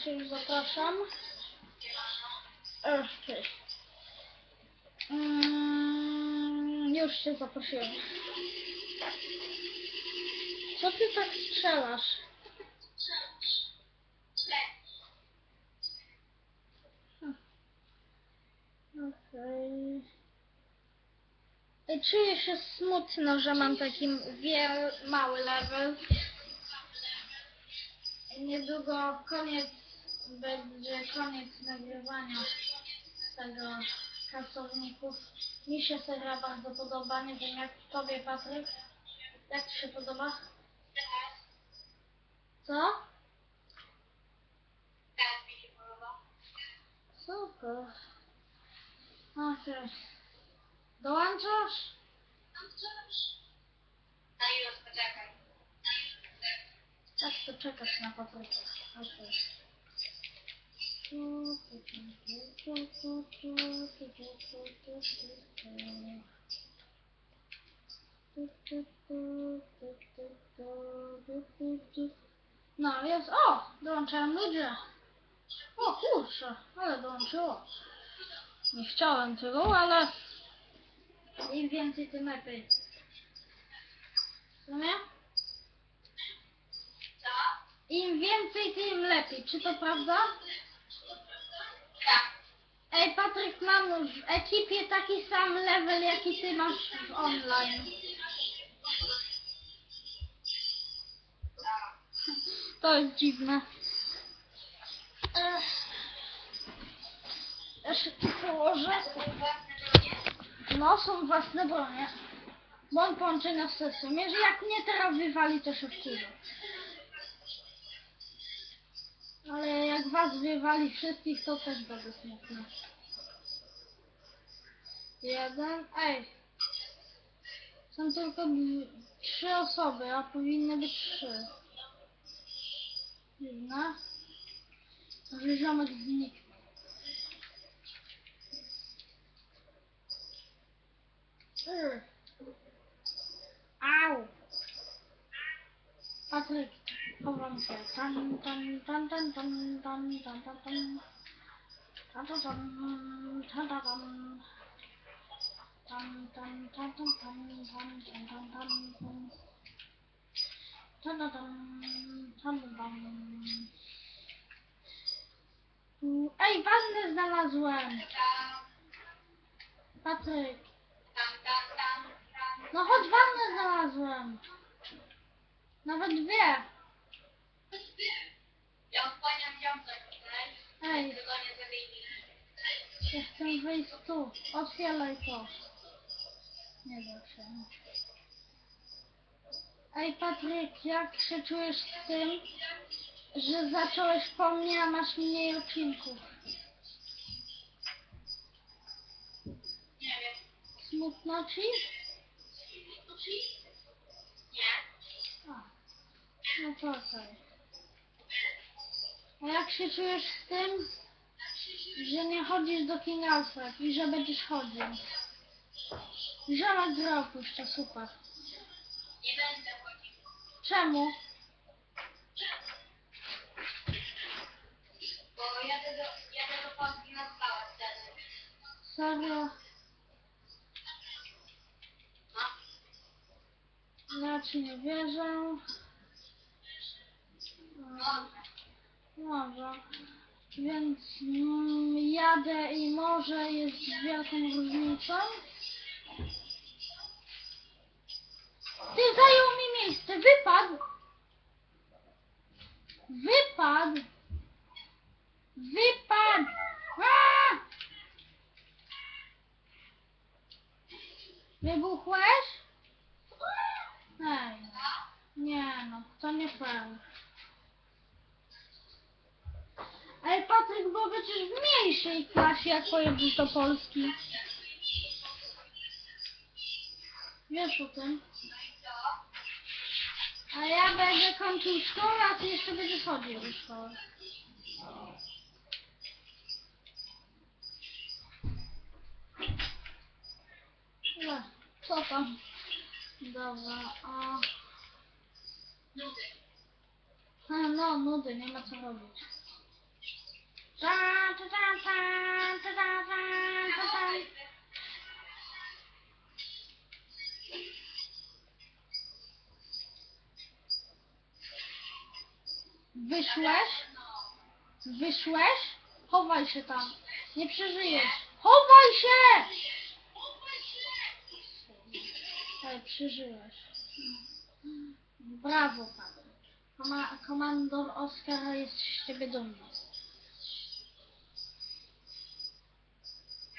Cześć, zapraszam. Cześć. Już cię zaprosiłem. Co ty tak strzelasz? Okej. Czuję się smutno, że mam taki mały level. Niedługo będzie koniec nagrywania tego pracowników. Mi się seria bardzo podoba, nie wiem jak tobie, Patryk. Jak ci się podoba? Co? Tak mi się podoba. Super. Okej. Dołączasz? No już, poczekaj. Tak, to czekać na Patryka. Okej. No jest, o! Dołączają ludzie. O kurczę, ale dołączyło. Nie chciałem tego, ale im więcej, tym lepiej. W sumie? Co? Im więcej, tym lepiej. Czy to prawda? Tak. Ej, Patryk, mam w ekipie taki sam level, jaki ty masz w online. To jest dziwne. Ja się tu położę. No, są własne bronie. Bądź połączenia z sesją. Jeżeli jak mnie teraz wywali, to się wkurzę. Ale jak was wywali wszystkich, to też będzie smutne. Jeden. Ej. Są tylko 3 osoby, a powinny być 3. Dziwne. Może ziomek zniknął. Au! Patryk, chowam się. Tan, tan, tan, tan, tan, tan, tan, tan, tan. Tan, tan, tan, tan, tan, tan. Tan, tan, tan, tan, tan, tan, tan, tan, tan, tan. Tan, tan, tan, tan, tan. Ej, wannę znalazłem! Patryk. No chodź, wannę znalazłem! Nawet 2! Ja odkłaniam ziomka tutaj. Ej, Tylko nie zabijmy. ja chcę wyjść tu. Otwieraj to. Nie da się. Ej, Patryk, jak się czujesz z tym, że zacząłeś po mnie, a masz mniej odcinków? Nie wiem. Smutno ci? Nie. A, no to okej. A jak się czujesz z tym, że nie chodzisz do King Alfred i że będziesz chodził? Ziomek grę opuszcza, super. Nie będę chodził. Czemu? Bo jadę do Polski na stałe wtedy. Serio? No. Ja ci nie wierzę. Może. Więc jadę i może jest wielką różnicą. Ty zajął mi miejsce, wypadł! Wypadł! Wypadł! Aaa! Wybuchłeś? Ej, nie no, to nie fair. Ale Patryk był przecież w mniejszej klasie, jak pojedziesz do Polski. Wiesz o tym? A ja będę kończył szkołę, a ty jeszcze będziesz chodził do szkoły. No, co tam? Dobra, a... Nudy. No, nudy, nie ma co robić. Wyszłeś? Wyszłeś? Chowaj się tam. Nie przeżyjesz. Chowaj się! Ej, przeżyłeś. Brawo, Patryk. Komandor Oskar jest z ciebie dumny.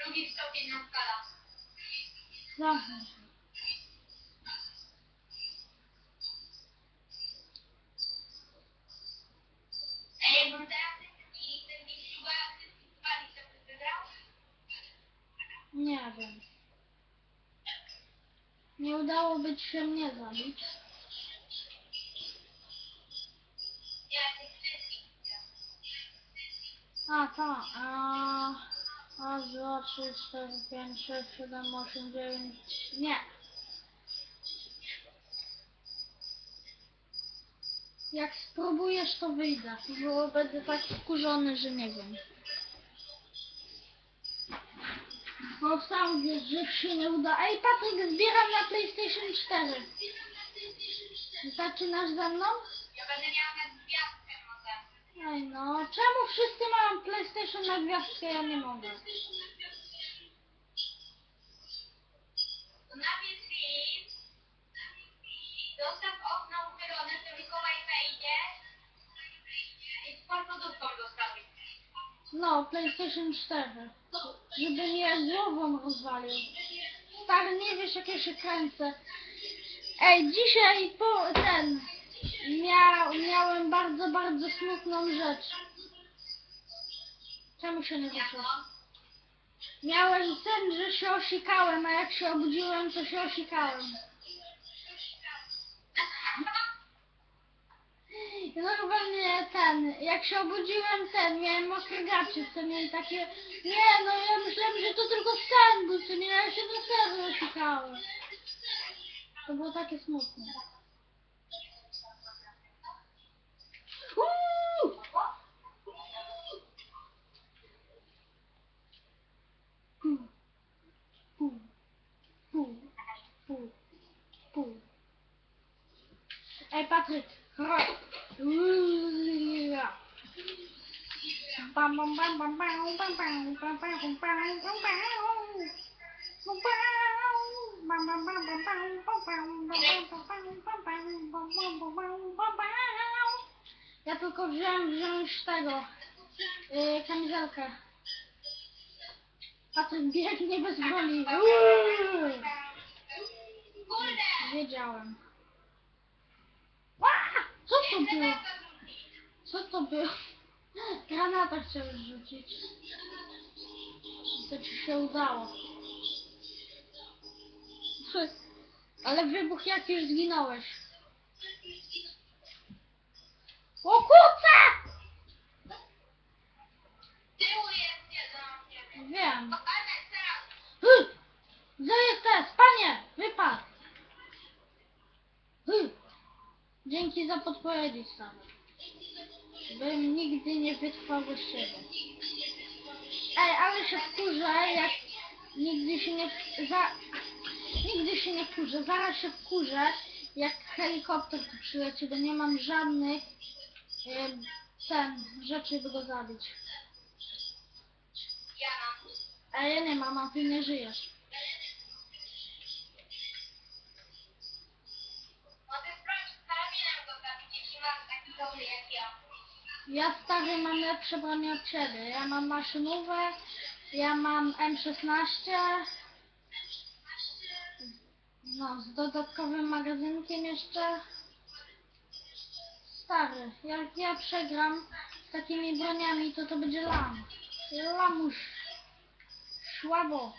Drugi stopień na skala. Zamknij się. Ej, bo teraz ten Wisła, to wygrał? Nie wiem. Nie udałoby ci się mnie zabić. Ja tych wszystkich. A, to. Raz, dwa, trzy, cztery, pięć, sześć, siedem, osiem, dziewięć. Nie. Jak spróbujesz, to wyjdę. Bo będę tak wkurzony, że nie wiem. Bo sam wiesz, że się nie uda. Ej, Patryk, zbieram na PlayStation 4. Zaczynasz ze mną? Ja będę miała na gwiazdkę może. Ej no, czemu wszyscy mają PlayStation na gwiazdkę, ja nie mogę? To napisz film, dostaw okno uchylone, to Mikołaj wejdzie i z podlodówką dostawi. No, PlayStation 4. Żeby mnie głową rozwalił. Stary, nie wiesz, jak ja się kręcę. Ej, dzisiaj miałem bardzo smutną rzecz. Czemu się nie wyszło? Miałem sen, że się osikałem, a jak się obudziłem, to się osikałem. Normalnie jak się obudziłem miałem mokre gacie, co miałem takie, nie no, ja myślałem, że to tylko sen był, co nie, ja się na serio osikałem. To było takie smutne. Uuu! Pu, pu, pu, pu, pu. Ej, Patryk, chodź. Bam bam bam bam bam bam bam bam bam bam bam bam bam. Ja tylko wziąć tego kamizelkę. Patryk biegnie bez broni. Wiedziałem. Co to było? Co to było? Granata chciałeś rzucić. To ci się udało. Ale wybuch jak już zginąłeś. O kurczę! Tyłu jest jeden. Wiem. Ale teraz. Gdzie jesteś? Panie! Wypadł! Dzięki za podpowiedzi, sam. Bym nigdy nie wytrwał bez siebie. Ej, ale się wkurzę, jak nigdy się nie wkurzę. Zaraz się wkurzę, jak helikopter tu przyleci, bo nie mam żadnych rzeczy, by go zabić. Ja mam. A ja nie mam, a ty nie żyjesz. Mogę sprawdzić z karabinem go zabić, jeśli masz taki dobry jak ja. Ja stary mam lepsze bronie od ciebie. Ja mam maszynówę, ja mam M16. No, z dodatkowym magazynkiem jeszcze. Stary, jak ja przegram z takimi broniami, to będzie lam. Lamuś. Słabo.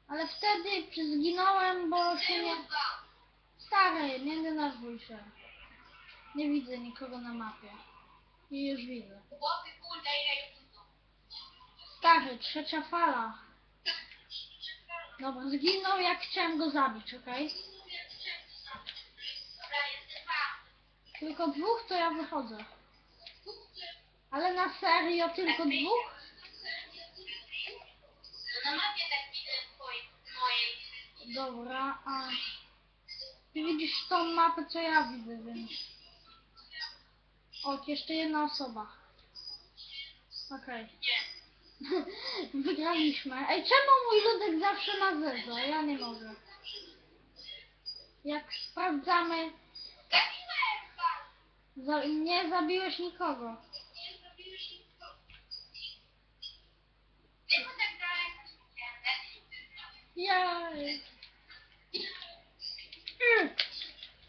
Ale wtedy zginąłem, bo się nie... Stary, nie denerwuj się. Nie widzę nikogo na mapie. I już widzę. Chłopy, kurde, ile już tu. Stary, trzecia fala. Dobra, zginął jak chciałem go zabić, okej? Dobra, jest dwa. Tylko dwóch, to ja wychodzę. Ale na serio tylko dwóch? No na mapie tak widzę mojej. Dobra, a... Ty widzisz tą mapę, co ja widzę, więc... O, jeszcze jedna osoba. Okej. Wygraliśmy. Ej, czemu mój ludek zawsze ma zero? Ja nie mogę. Jak sprawdzamy... Zabiłem was! Nie zabiłeś nikogo. Nie zrobiłeś nic. Czemu tak daleko się Jej.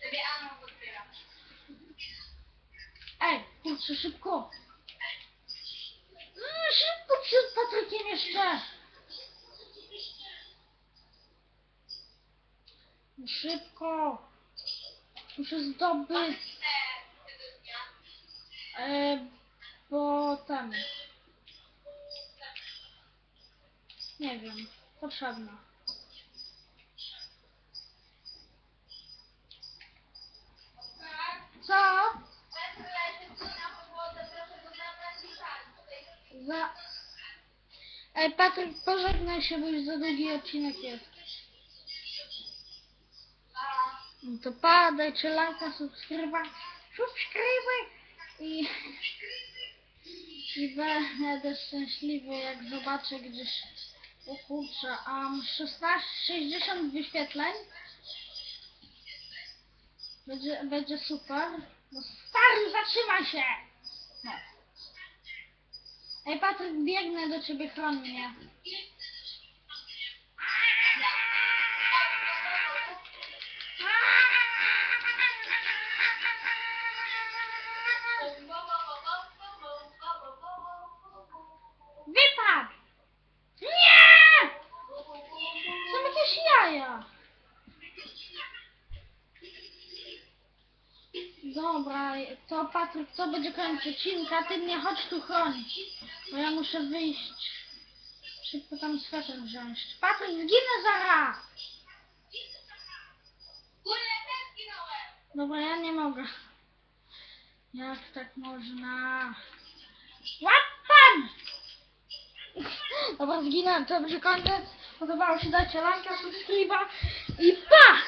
Sobie ammo podbieram. Ej, kurczę, szybko. Szybko przed Patrykiem jeszcze. Szybko. Muszę zdobyć... Tego dnia. Bo tam... Nie wiem. Potrzebna. Co? Za... Ej, Patryk, pożegnaj się, bo już za długi odcinek jest. No to dajcie lajka, subskrybuj i będę szczęśliwy, jak zobaczę gdzieś... O kurczę, 60 wyświetleń. Będzie super. No stary, zatrzymaj się! No. Ej, Patryk, biegnę do ciebie, chroń mnie. Wypadł! Nie! Są jakieś jaja. Dobra, to Patryk, co będzie koniec odcinka? Ty mnie chodź tu chronić. Bo ja muszę wyjść. Szybko tam sweter wziąć. Patryk, zginę zaraz! Dobra, ja nie mogę. Jak tak można? Łap pan! Dobra, zginę, to będzie koniec. Podobało się, dajcie lajka, subskryba i pa!